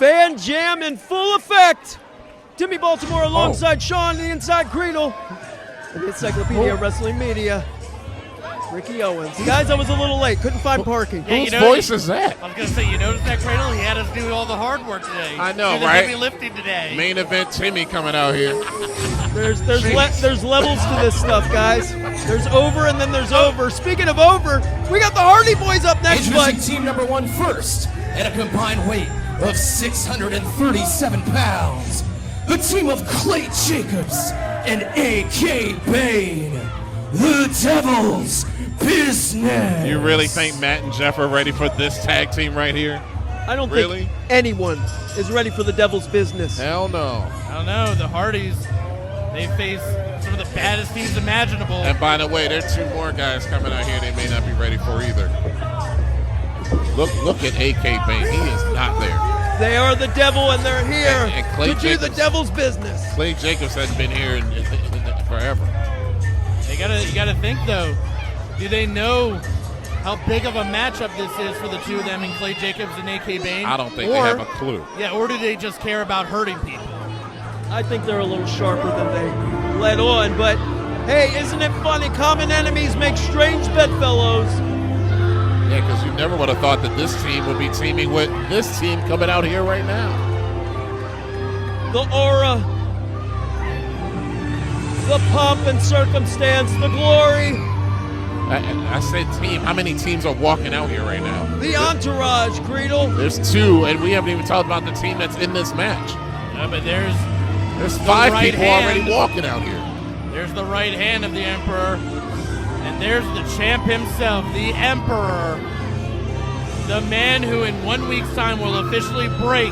Fan Jam in full effect. Timmy Baltimore alongside Sean, the Inside Cradle, and the Encyclopedia Wrestling Media, Ricky Owens. Guys, I was a little late. Couldn't find parking. Yeah, Whose voice is that? I was going to say, you noticed that, Cradle? He had us do all the hard work today. I know, do the right? heavy lifting today. Main event Timmy coming out here. There's levels to this stuff, guys. There's over and then there's over. Speaking of over, we got the Hardy Boys up next. Introducing team number 1 first at a combined weight of 637 pounds. The team of Clay Jacobs and A.K. Bane. The Devil's Business. You really think Matt and Jeff are ready for this tag team right here? I don't think anyone is ready for the Devil's Business. Hell no. I don't know. The Hardys, they face some of the baddest teams imaginable. And by the way, there are 2 more guys coming out here they may not be ready for either. Look at A.K. Bane. He is not there. They are the Devil, and they're here and Clay to do the Devil's business. Clay Jacobs hasn't been here in forever. You gotta think though. Do they know how big of a matchup this is for the two of them, and Clay Jacobs and A.K. Bane? I don't think they have a clue. Yeah, or do they just care about hurting people? I think they're a little sharper than they let on, but hey, isn't it funny? Common enemies make strange bedfellows. Yeah, because you never would have thought that this team would be teaming with this team coming out here right now. The aura, the pomp and circumstance, the glory. I said team. How many teams are walking out here right now? The entourage, Creedle. There's 2, and we haven't even talked about the team that's in this match. Yeah, but there's 5 right people hand. already walking out here. There's the right hand of the Emperor. And there's the champ himself, the Emperor. The man who in 1 week's time will officially break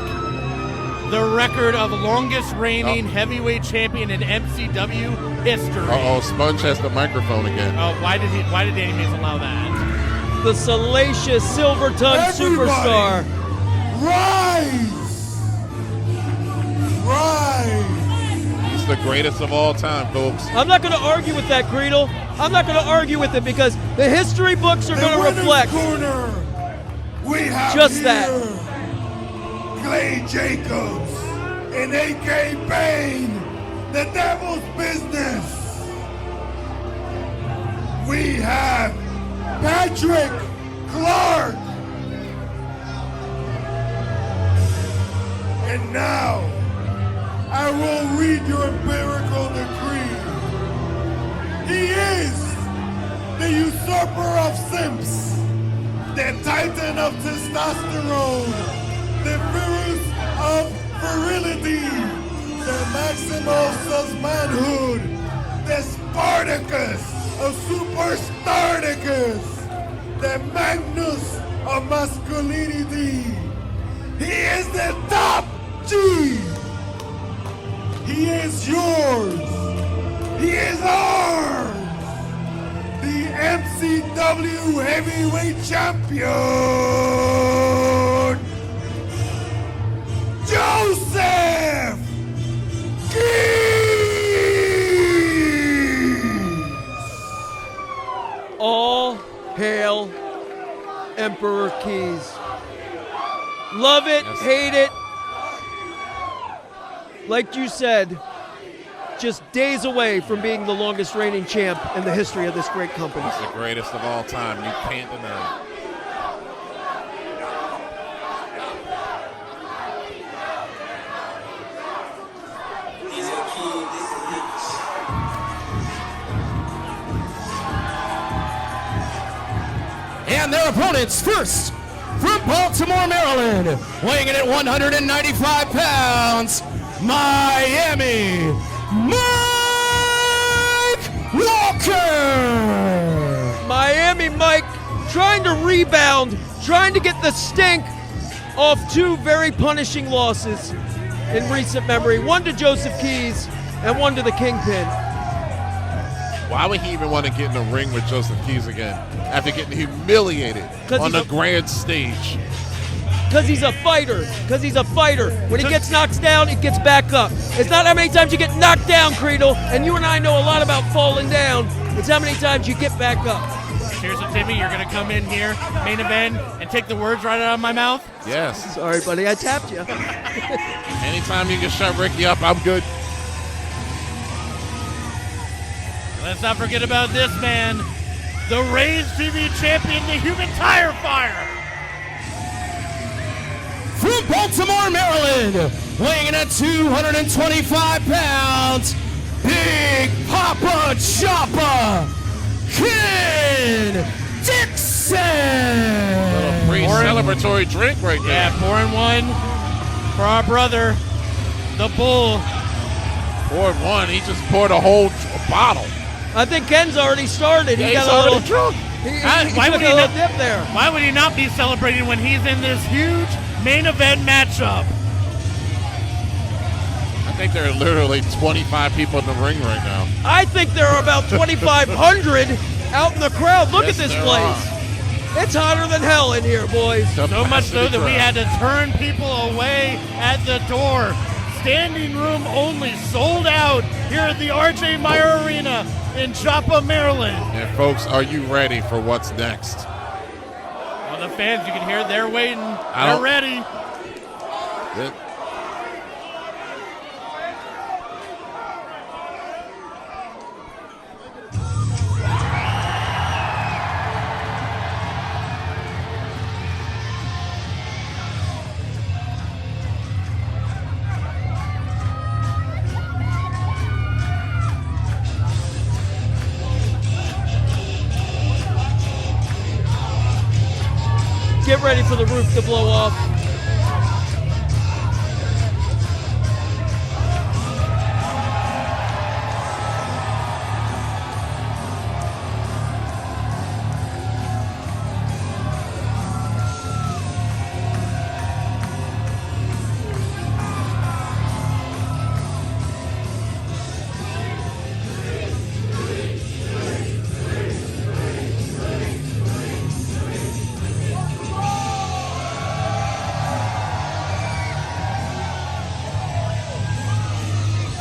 the record of longest reigning heavyweight champion in MCW history. Uh-oh, Sponge has the microphone again. Oh, why did Danny Mays allow that? The salacious silver tongue superstar. Rise! He's the greatest of all time, folks. I'm not going to argue with that, Creedle. I'm not going to argue with it because the history books are going to reflect corner, we have just that. Clay Jacobs and A.K. Bane, the Devil's Business. We have Patrick Clark. And now, I will read your empirical decree. He is the usurper of simps, the titan of testosterone, the virus of virility, the Maximus of manhood, the Spartacus of Super Spartacus, the Magnus of masculinity. He is the top G. He is yours. He is ours. The MCW Heavyweight Champion, Joseph Keys. All hail Emperor Keys. Love it, hate it. Like you said, just days away from being the longest reigning champ in the history of this great company. He's the greatest of all time. You can't deny it. And their opponents first, from Baltimore, Maryland, weighing in at 195 pounds, Miami, Mike Walker. Miami Mike trying to rebound, trying to get the stink off 2 very punishing losses in recent memory. One to Joseph Keys and one to the Kingpin. Why would he even want to get in the ring with Joseph Keys again after getting humiliated on the grand stage? Because he's a fighter. When he gets knocked down, he gets back up. It's not how many times you get knocked down, Creedle, and you and I know a lot about falling down. It's how many times you get back up. Seriously, Timmy, you're going to come in here, main event, and take the words right out of my mouth? Yes. Sorry, buddy, I tapped you. Anytime you can shut Ricky up, I'm good. Let's not forget about this man, the Raise TV champion, the Human Tire Fire. From Baltimore, Maryland, weighing in at 225 pounds, Big Papa Joppa, Ken Dixon. A pre-celebratory drink right there. Yeah, 4-1 for our brother, the Bull. 4-1. He just poured a whole bottle. I think Ken's already started. He got a already little drunk. Why would took he a little not- dip there. Why would he not be celebrating when he's in this huge main event matchup? I think there are literally 25 people in the ring right now. I think there are about 2,500 out in the crowd. Look Yes, at this there place. It's hotter than hell in here, boys. So much so that we had. had to turn people away at the door. Standing room only, sold out here at the RJ Meyer Arena in Joppa, Maryland. And folks, are you ready for what's next? Well, the fans, you can hear they're waiting. I They're don't- ready. It- Get ready for the roof to blow off.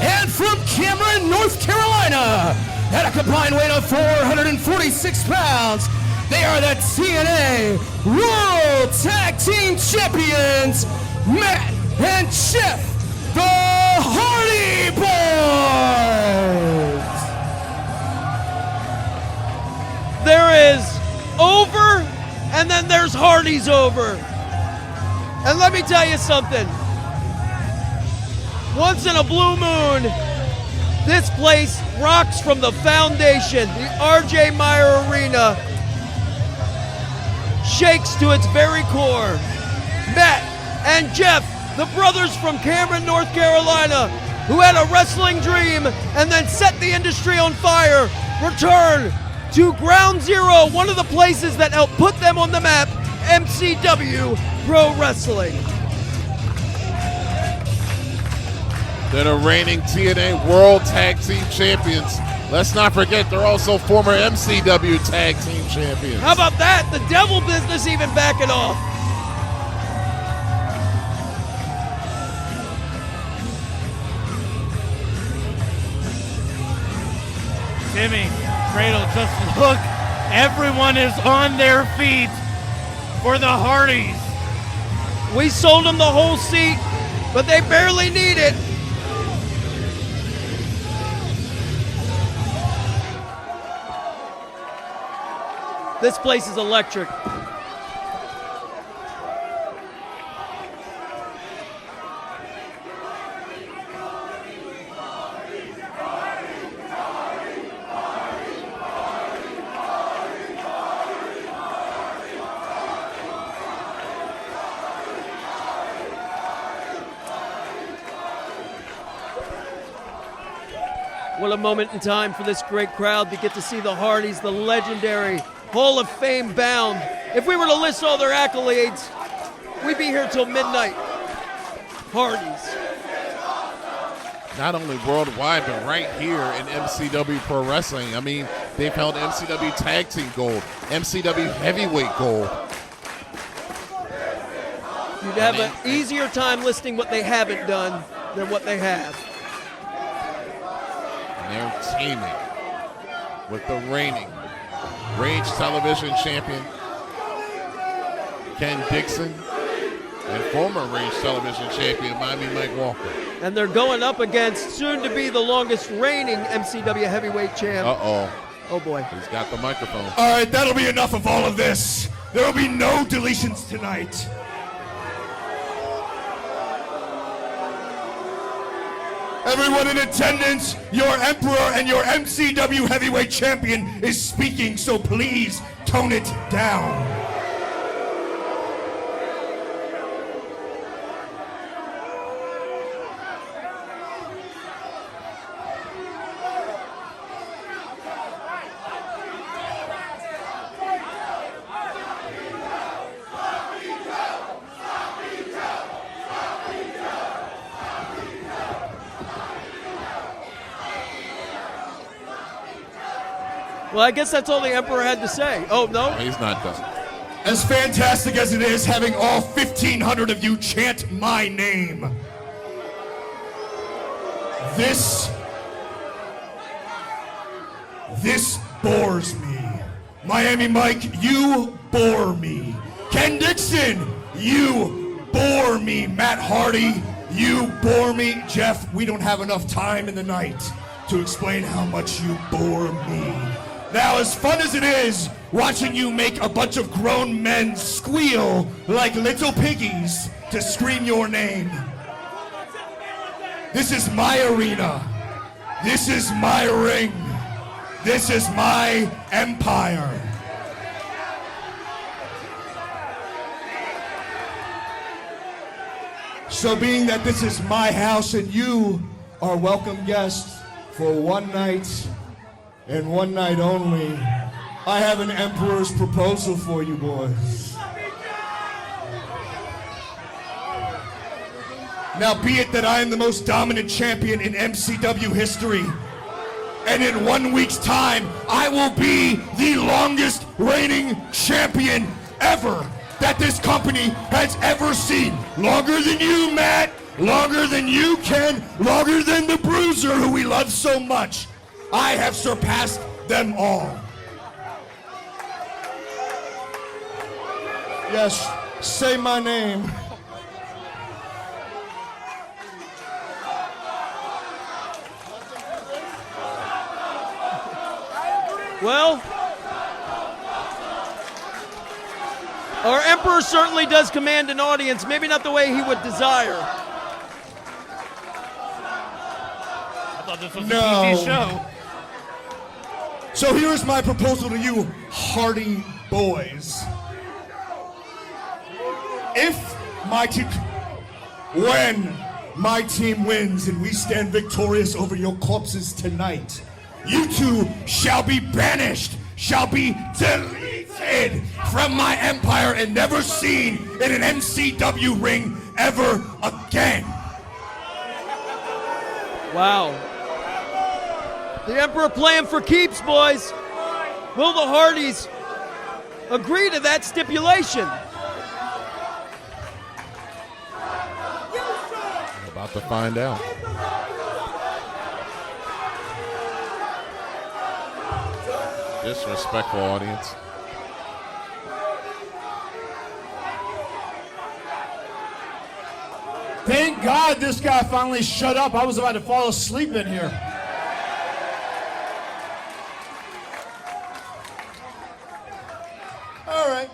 And from Cameron, North Carolina, at a combined weight of 446 pounds, they are the TNA World Tag Team Champions, Matt and Jeff, the Hardy Boyz. There is over, and then there's Hardy's over. And let me tell you something. Once in a blue moon, this place rocks from the foundation. The RJ Meyer Arena shakes to its very core. Matt and Jeff, the brothers from Cameron, North Carolina, who had a wrestling dream and then set the industry on fire, return to Ground Zero, one of the places that helped put them on the map, MCW Pro Wrestling. They're the reigning TNA World Tag Team Champions. Let's not forget, they're also former MCW Tag Team Champions. How about that? The devil business even backing off. Timmy, Cradle, just look. Everyone is on their feet for the Hardys. We sold them the whole seat, but they barely need it. This place is electric. What a moment in time for this great crowd to get to see the Hardys, the legendary Hall of Fame bound. If we were to list all their accolades, we'd be here till midnight. Hardys. Not only worldwide, but right here in MCW Pro Wrestling. I mean, they've held MCW Tag Team Gold, MCW Heavyweight Gold. You'd have an easier time listing what they haven't done than what they have. And they're teaming with the reigning Range Television Champion Ken Dixon, and former Range Television Champion Miami Mike Walker. And they're going up against soon to be the longest reigning MCW heavyweight champ. Uh-oh. Oh boy. He's got the microphone. All right, that'll be enough of all of this. There will be no deletions tonight. Everyone in attendance, your Emperor and your MCW heavyweight champion is speaking, so please tone it down. Well, I guess that's all the Emperor had to say. Oh, no? He's not done. As fantastic as it is having all 1,500 of you chant my name, this bores me. Miami Mike, you bore me. Ken Dixon, you bore me. Matt Hardy, you bore me. Jeff, we don't have enough time in the night to explain how much you bore me. Now, as fun as it is watching you make a bunch of grown men squeal like little piggies to scream your name, this is my arena. This is my ring. This is my empire. So being that this is my house and you are welcome guests for one night and one night only, I have an Emperor's proposal for you boys. Now be it that I am the most dominant champion in MCW history, and in 1 week's time, I will be the longest reigning champion ever that this company has ever seen. Longer than you, Matt. Longer than you, Ken. Longer than the Bruiser, who we love so much. I have surpassed them all. Yes, say my name. Well, our Emperor certainly does command an audience, maybe not the way he would desire. I thought this was a TV show. So here's my proposal to you, Hardy boys. When my team wins and we stand victorious over your corpses tonight, you two shall be banished, shall be deleted from my empire and never seen in an MCW ring ever again. Wow. The Emperor playing for keeps, boys. Will the Hardys agree to that stipulation? About to find out. Disrespectful audience. Thank God this guy finally shut up. I was about to fall asleep in here. All right.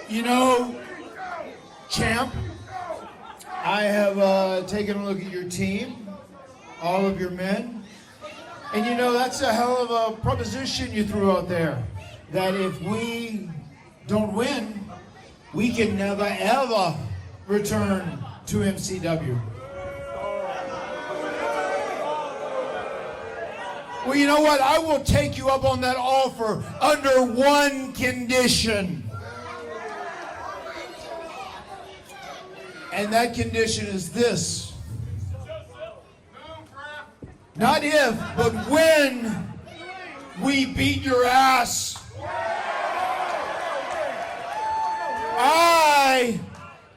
You know, champ, I have taken a look at your team, all of your men, and you know, that's a hell of a proposition you threw out there, that if we don't win, we can never ever return to MCW. Well, you know what? I will take you up on that offer under one condition. And that condition is this. Not if, but when we beat your ass. I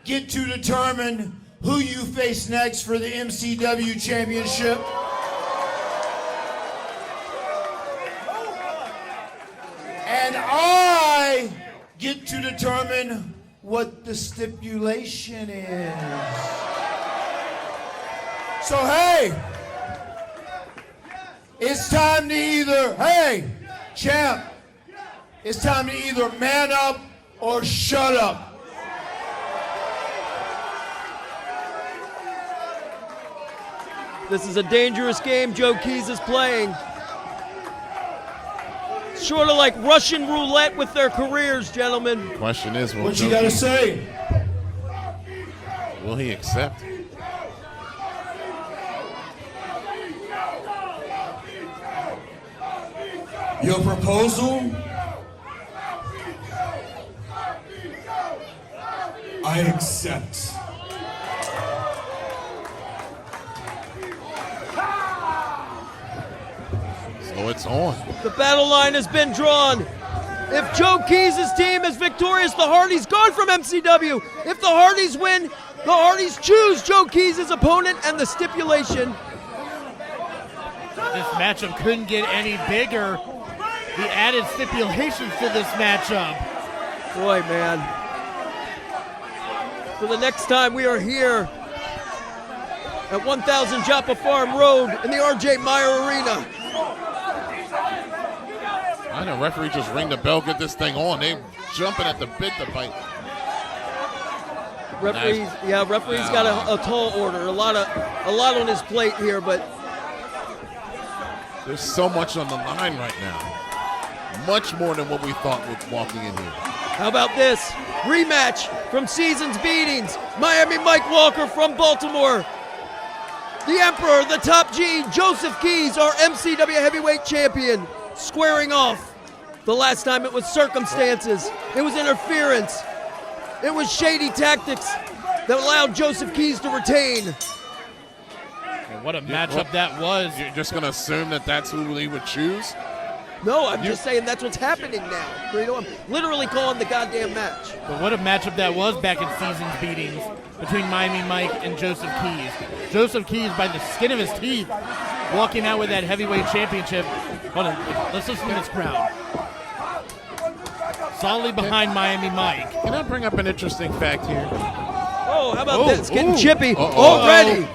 get to determine who you face next for the MCW Championship. And I get to determine what the stipulation is. So hey, it's time to either, hey, champ, it's time to either man up or shut up. This is a dangerous game Joe Keys is playing. Sort of like Russian roulette with their careers, gentlemen. Question is, What you gotta say? Will he accept? Your proposal? I accept. So it's on. The battle line has been drawn. If Joe Keys' team is victorious, the Hardys gone from MCW. If the Hardys win, the Hardys choose Joe Keys' opponent, and the stipulation. This matchup couldn't get any bigger. The added stipulations to this matchup. Boy, man. For the next time we are here at 1000 Joppa Farm Road in the RJ Meyer Arena. I know, referee just ring the bell, get this thing on. They jumping at the bit to bite. Referee's got a tall order, a lot on his plate here, but There's so much on the line right now. Much more than what we thought was walking in here. how about this? Rematch from Seasons Beatings. Miami Mike Walker from Baltimore. The Emperor, the Top G, Joseph Keys, our MCW Heavyweight Champion, squaring off. The last time it was circumstances. It was interference. It was shady tactics that allowed Joseph Keys to retain. And what a matchup that was. You're just going to assume that that's who he would choose? No, I'm just saying that's what's happening now. Greedo, I'm literally calling the goddamn match. But what a matchup that was back in Seasons Beatings between Miami Mike and Joseph Keys. Joseph Keys, by the skin of his teeth, walking out with that heavyweight championship. Hold on, let's listen to this crowd. Solidly behind Miami Mike. Can I bring up an interesting fact here? Oh, how about this? Getting chippy already.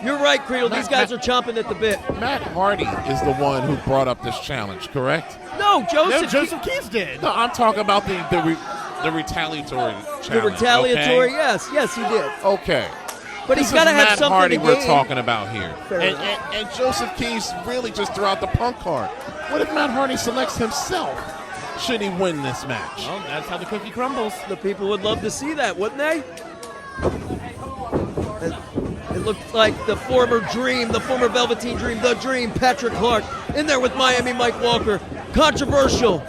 You're right, Creedle. These guys are chomping at the bit. Matt Hardy is the one who brought up this challenge, correct? No, No, Joseph Keys did. No, I'm talking about the retaliatory challenge. The retaliatory, okay? yes, he did. Okay. But This he's got to is have Matt something Hardy to we're gain. talking about here. Fair And Joseph Keys really just threw out the punk card. What if Matt Hardy selects himself? Should he win this match? Well, that's how the cookie crumbles. The people would love to see that, wouldn't they? It looked like the former Dream, the former Velveteen Dream, the Dream, Patrick Clark, in there with Miami Mike Walker. Controversial,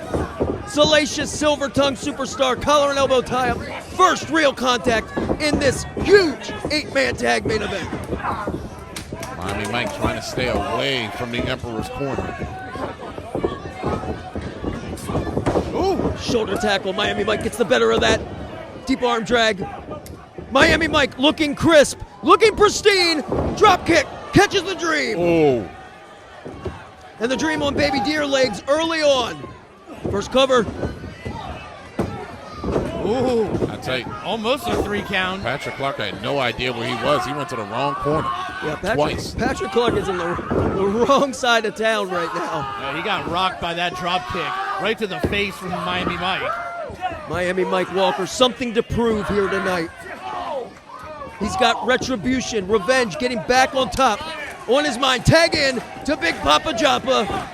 salacious, silver-tongued superstar, collar and elbow tie-up. First real contact in this huge 8-man tag main event. Miami Mike trying to stay away from the Emperor's corner. Ooh, shoulder tackle. Miami Mike gets the better of that. Deep arm drag. Miami Mike looking crisp, looking pristine. Drop kick, catches the Dream. Oh. And the Dream on baby deer legs early on. First cover. Ooh, I tell you, almost a 3 count. Patrick Clark had no idea where he was. He went to the wrong corner. Yeah, Twice. Patrick Clark is in the wrong side of town right now. He got rocked by that drop kick right to the face from Miami Mike. Miami Mike Walker, something to prove here tonight. He's got retribution, revenge, getting back on top on his mind. Tag in to Big Papa Joppa.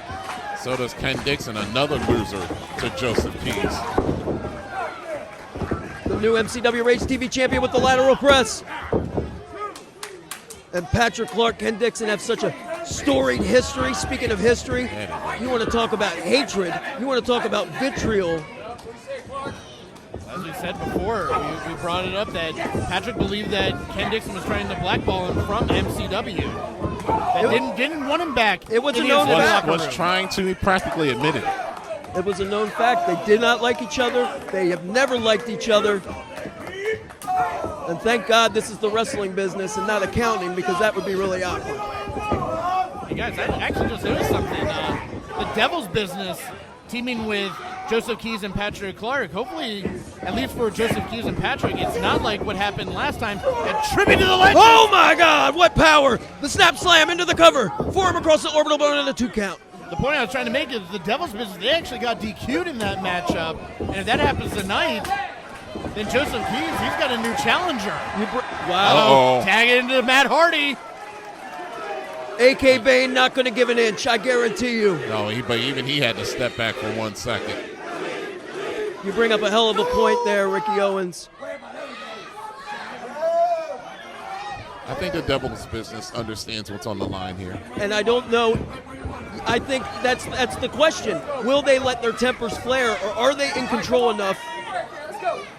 So does Ken Dixon, another loser to Joseph Keys. The new MCW Rage TV champion with the lateral press. And Patrick Clark, Ken Dixon have such a storied history. Speaking of history, you want to talk about hatred, you want to talk about vitriol. As we said before, we brought it up that Patrick believed that Ken Dixon was trying to blackball him from MCW. that didn't want him back. It was in a the known MCW fact. locker Was room. trying to practically admit it. It was a known fact. They did not like each other. They have never liked each other. And thank God this is the wrestling business and not accounting, because that would be really awkward. Hey guys, I actually just noticed something. The Devil's Business teaming with Joseph Keys and Patrick Clark. Hopefully, at least for Joseph Keys and Patrick, it's not like what happened last time. A tribute to the legend. Oh my God, what power! The snap slam into the cover. Forearm across the orbital bone and a 2 count. The point I was trying to make is the Devil's Business, they actually got DQ'd in that matchup. And if that happens tonight, then Joseph Keys, he's got a new challenger. Wow. Uh-oh. Tag it into Matt Hardy. AK Bane not going to give an inch, I guarantee you. No, but even he had to step back for 1 second. You bring up a hell of a point there, Ricky Owens. I think the Devil's Business understands what's on the line here. And I don't know. I think that's the question. Will they let their tempers flare, or are they in control enough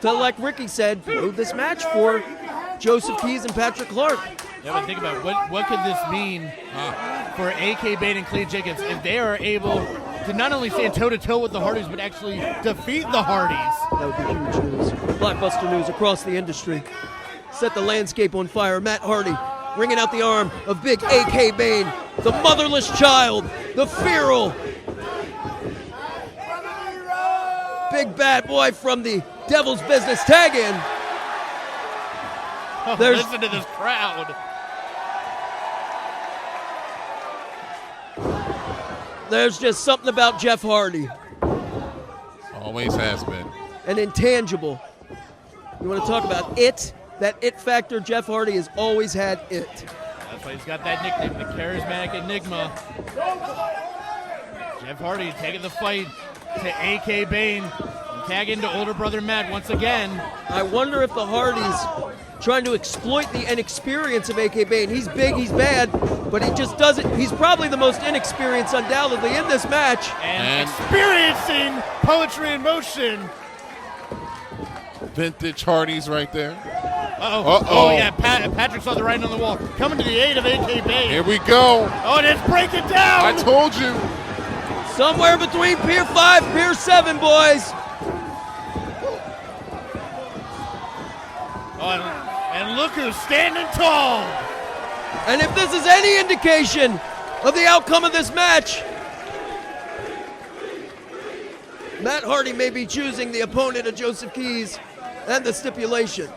to, like Ricky said, move this match for Joseph Keys and Patrick Clark? Yeah, but think about it. What could this mean for AK Bane and Clay Jacobs if they are able to not only stand toe-to-toe with the Hardys, but actually defeat the Hardys? That would be huge news. Blockbuster news across the industry. Set the landscape on fire. Matt Hardy wringing out the arm of big AK Bane, the motherless child, the feral, big bad boy from the Devil's Business. Tag in. Oh, There's- listen to this crowd. There's just something about Jeff Hardy, Always has been. an intangible. You want to talk about it? That it factor, Jeff Hardy has always had it. That's why he's got that nickname, the Charismatic Enigma. Jeff Hardy taking the fight to AK Bane. Tag into older brother Matt once again. I wonder if the Hardys trying to exploit the inexperience of AK Bane. He's big, he's bad, but he just doesn't. He's probably the most inexperienced, undoubtedly, in this match. And experiencing poetry in motion. Vintage Hardys right there. Uh-oh. Uh-oh. Oh, yeah, Patrick saw the writing on the wall. Coming to the aid of AK Bane. Here we go. Oh, and it's break it down. I told you. Somewhere between Pier 5, Pier 7, boys. Oh, and look who's standing tall. And if this is any indication of the outcome of this match, Matt Hardy may be choosing the opponent of Joseph Keys and the stipulation.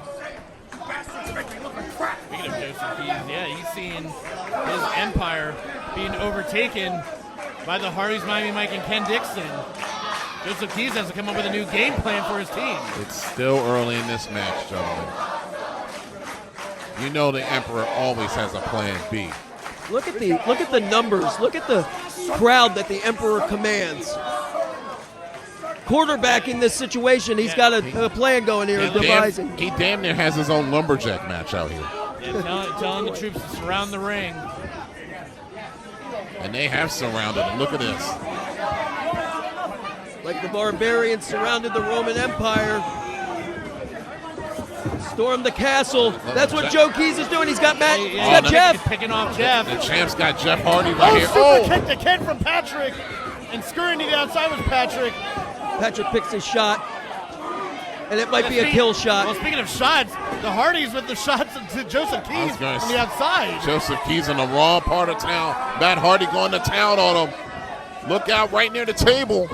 Speaking of Joseph Keys, yeah, he's seeing his empire being overtaken by the Hardys, Miami Mike, and Ken Dixon. Joseph Keys has to come up with a new game plan for his team. It's still early in this match, gentlemen. You know the Emperor always has a plan B. Look at the numbers. Look at the crowd that the Emperor commands. Quarterbacking this situation, he's got a plan going here, devising. He damn near has his own lumberjack match out here. Yeah, telling the troops to surround the ring. And they have surrounded him. Look at this. Like the barbarians surrounded the Roman Empire. Storm the castle. That's what Joe Keys is doing. He's got Matt. He's got Jeff. He's picking off Jeff. The champ's got Jeff Hardy right here. Super kick to Ken from Patrick. And scurrying to the outside was Patrick. Patrick picks his shot. And it might be a kill shot. Well, speaking of shots, the Hardys with the shots to Joseph Keys gonna from the outside. Joseph Keys in the wrong part of town. Matt Hardy going to town on him. Look out right near the table.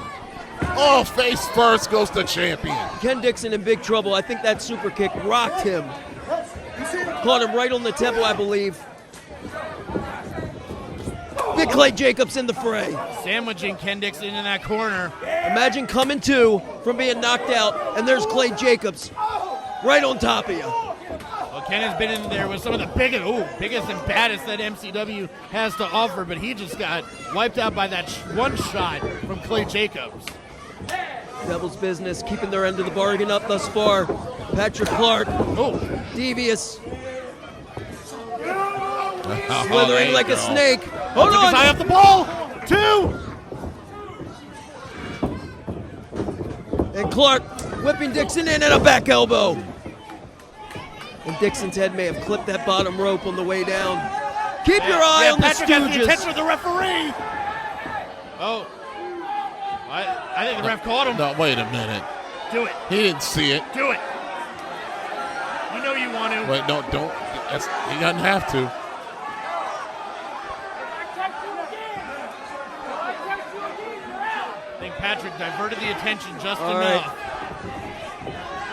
Oh, face first goes the champion. Ken Dixon in big trouble. I think that super kick rocked him. Caught him right on the temple, I believe. Big Clay Jacobs in the fray. Sandwiching Ken Dixon in that corner. Imagine coming to from being knocked out, and there's Clay Jacobs right on top of you. Well, Ken has been in there with some of the biggest and baddest that MCW has to offer, but he just got wiped out by that one shot from Clay Jacobs. Devil's Business keeping their end of the bargain up thus far. Patrick Clark, devious, slithering like a snake. Hold Took his eye on. off the ball. 2. And Clark whipping Dixon in at a back elbow. And Dixon's head may have clipped that bottom rope on the way down. Keep your eye on the Patrick has the Stooges. attention of the referee. Oh. I think the ref caught him. No, wait a minute. Do it. He didn't see it. Do it. You know you want to. Wait, no, don't. He doesn't have to. I think Patrick diverted the attention just All enough. right.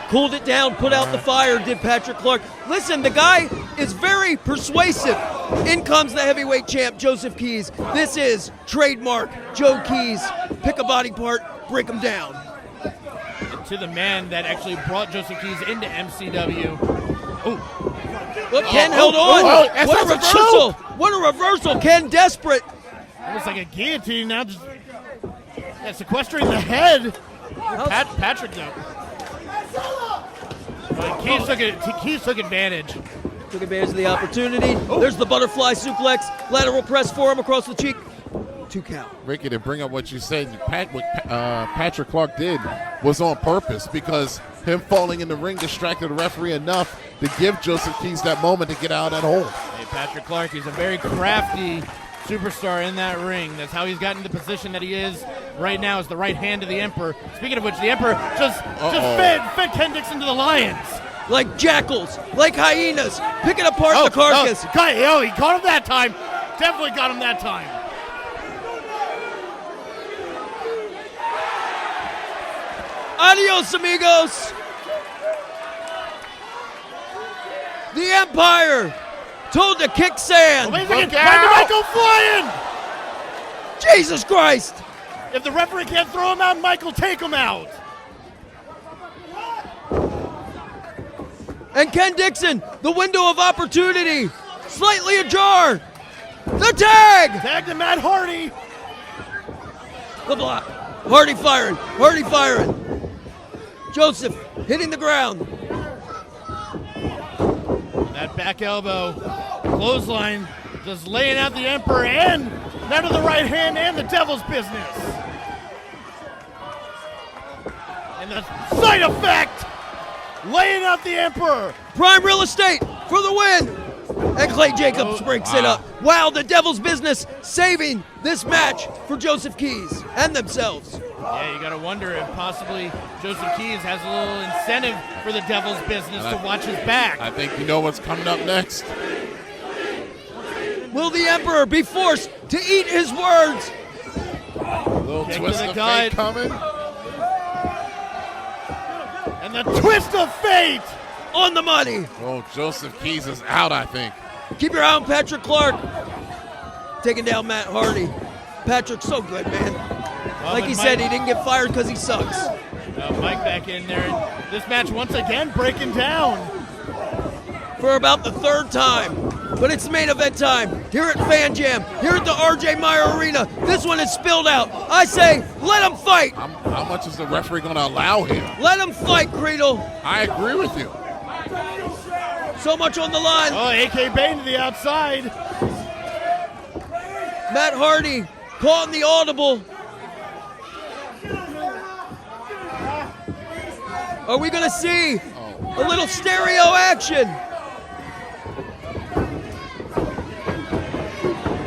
Cooled it down, put out the fire, did Patrick Clark. Listen, the guy is very persuasive. In comes the heavyweight champ, Joseph Keys. This is trademark Joe Keys. Pick a body part, break him down. And to the man that actually brought Joseph Keys into MCW. Look, Ken held on. that's What a a reversal. What a reversal. Ken desperate. Almost like a guillotine now. Just sequestering the head. Patrick, though. Keys took advantage. Took advantage of the opportunity. There's the butterfly suplex. Lateral press for him across the cheek. 2 count. Ricky, to bring up what you said, what Patrick Clark did was on purpose because him falling in the ring distracted the referee enough to give Joseph Keys that moment to get out of that hole. Hey, Patrick Clark, he's a very crafty superstar in that ring. That's how he's gotten the position that he is right now as the right hand of the Emperor. Speaking of which, the Emperor just fed Ken Dixon to the Lions. Like jackals, like hyenas, picking apart the carcass. He caught him that time. Definitely got him that time. Adios, amigos. The Empire told to kick sand. Wait a second. Michael flying. Jesus Christ. If the referee can't throw him out, Michael, take him out. And Ken Dixon, the window of opportunity, slightly ajar. The tag. Tag to Matt Hardy. The block. Hardy firing. Hardy firing. Joseph hitting the ground. That back elbow, clothesline, just laying out the Emperor and now to the right hand and the Devil's business. And the side effect, laying out the Emperor. Prime real estate for the win. And Clay Jacobs breaks it up. Wow, the Devil's business saving this match for Joseph Keys and themselves. Yeah, you got to wonder if possibly Joseph Keys has a little incentive for the Devil's business to watch his back. I think you know what's coming up next. Will the Emperor be forced to eat his words? A little Kick twist to the of gut. fate coming. And the twist of fate. On the money. Oh, Joseph Keys is out, I think. Keep your eye on Patrick Clark. Taking down Matt Hardy. Patrick's so good, man. Like he said, he didn't get fired because he sucks. Mike back in there. And this match once again breaking down. For about the 3rd time. But it's main event time. Here at Fan Jam. Here at the RJ Meyer Arena. This one is spilled out. I say, let him fight. How much is the referee going to allow him? Let him fight, Creedle. I agree with you. So much on the line. Oh, AK Bane to the outside. Matt Hardy caught in the audible. Are we going to see a little stereo action?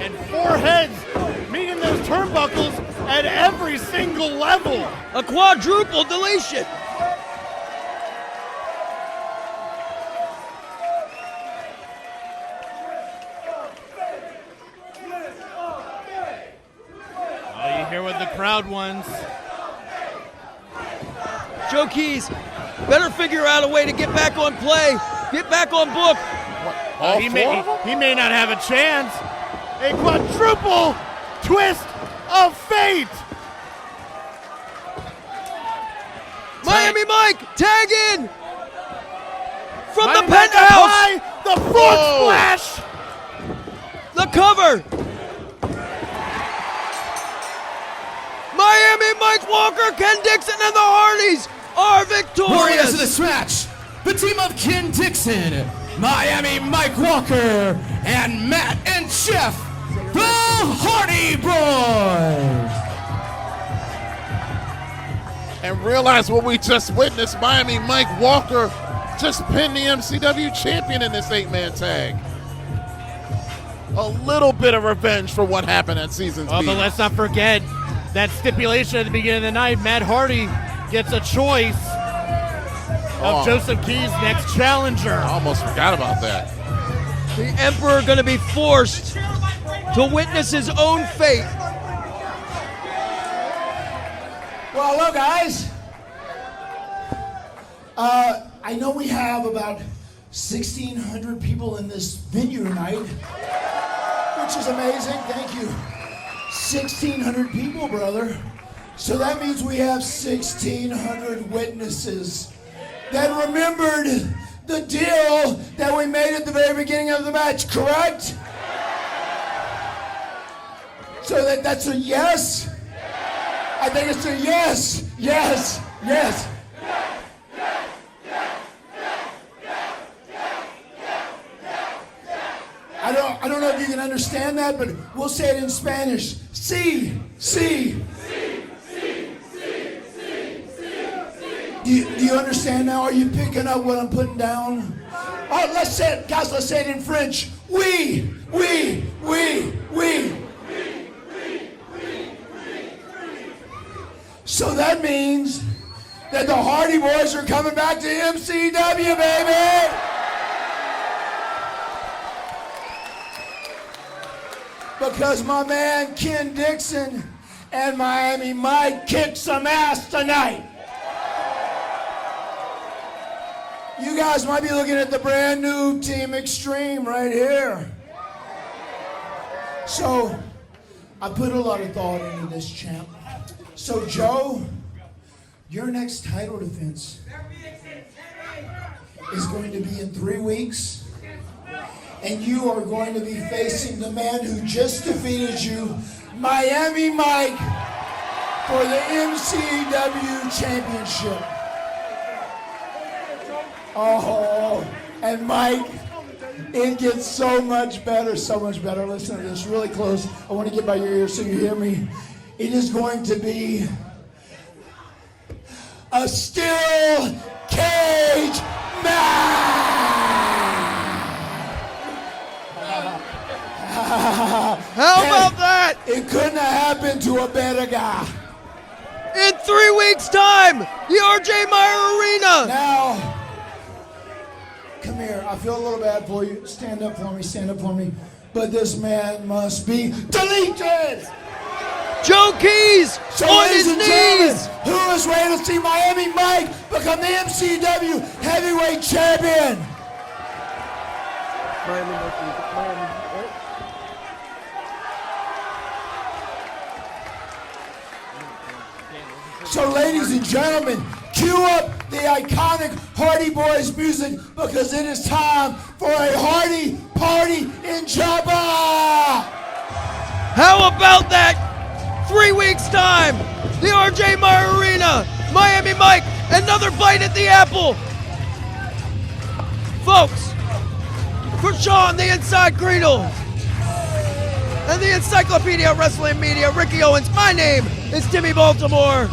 And 4 heads meeting those turnbuckles at every single level. A quadruple deletion. Oh, you hear what the crowd wants. Joe Keys better figure out a way to get back on play, get back on book. All He four? may not have a chance. A quadruple twist of fate. Miami Mike, tag in from Miami the Mike up penthouse. high, the frog splash. The cover. Miami Mike Walker, Ken Dixon, and the Hardys are Warriors of victorious. this match, the team of Ken Dixon, Miami Mike Walker, and Matt and Jeff, the Hardy Boys. And realize what we just witnessed. Miami Mike Walker just pinned the MCW champion in this 8-man tag. a little bit of revenge for what happened at Seasons Oh, Beach. but let's not forget that stipulation at the beginning of the night. Matt Hardy gets a choice of Joseph Key's next challenger. I almost forgot about that. The Emperor going to be forced to witness his own fate. Well, hello, guys. I know we have about 1,600 people in this venue tonight, which is amazing. Thank you. 1,600 people, brother. So that means we have 1,600 witnesses that remembered the deal that we made at the very beginning of the match, correct? So that's a yes? I think it's a yes, yes, yes. I don't know if you can understand that, but we'll say it in Spanish. Sí, sí. Do you understand now? Are you picking up what I'm putting down? Oh, let's say it, guys, let's say it in French. Oui. So that means that the Hardy Boys are coming back to MCW, baby! Because my man Ken Dixon and Miami Mike kicked some ass tonight. You guys might be looking at the brand new Team Extreme right here. So, I put a lot of thought into this, champ. So, Joe, your next title defense is going to be in 3 weeks. And you are going to be facing the man who just defeated you, Miami Mike, for the MCW Championship. Oh, and Mike, it gets so much better, so much better. Listen to this really close. I want to get by your ear so you hear me. It is going to be a steel cage match. How about that? It couldn't have happened to a better guy. In 3 weeks' time, the RJ Meyer Arena. Now, come here. I feel a little bad for you. Stand up for me, stand up for me. But this man must be deleted. Joe Keys So, on ladies his and gentlemen, knees. who is ready to see Miami Mike become the MCW Heavyweight Champion? So, ladies and gentlemen, cue up the iconic Hardy Boys music because it is time for a Hardy party in Joppa! How about that? 3 weeks' time, the RJ Meyer Arena, Miami Mike, another bite at the apple. Folks, for Sean, the Inside Greedle, and the Encyclopedia Wrestling Media, Ricky Owens, my name is Timmy Baltimore.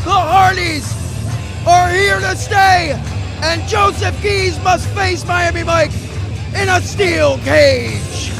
The Hardys are here to stay, and Joseph Keys must face Miami Mike in a steel cage.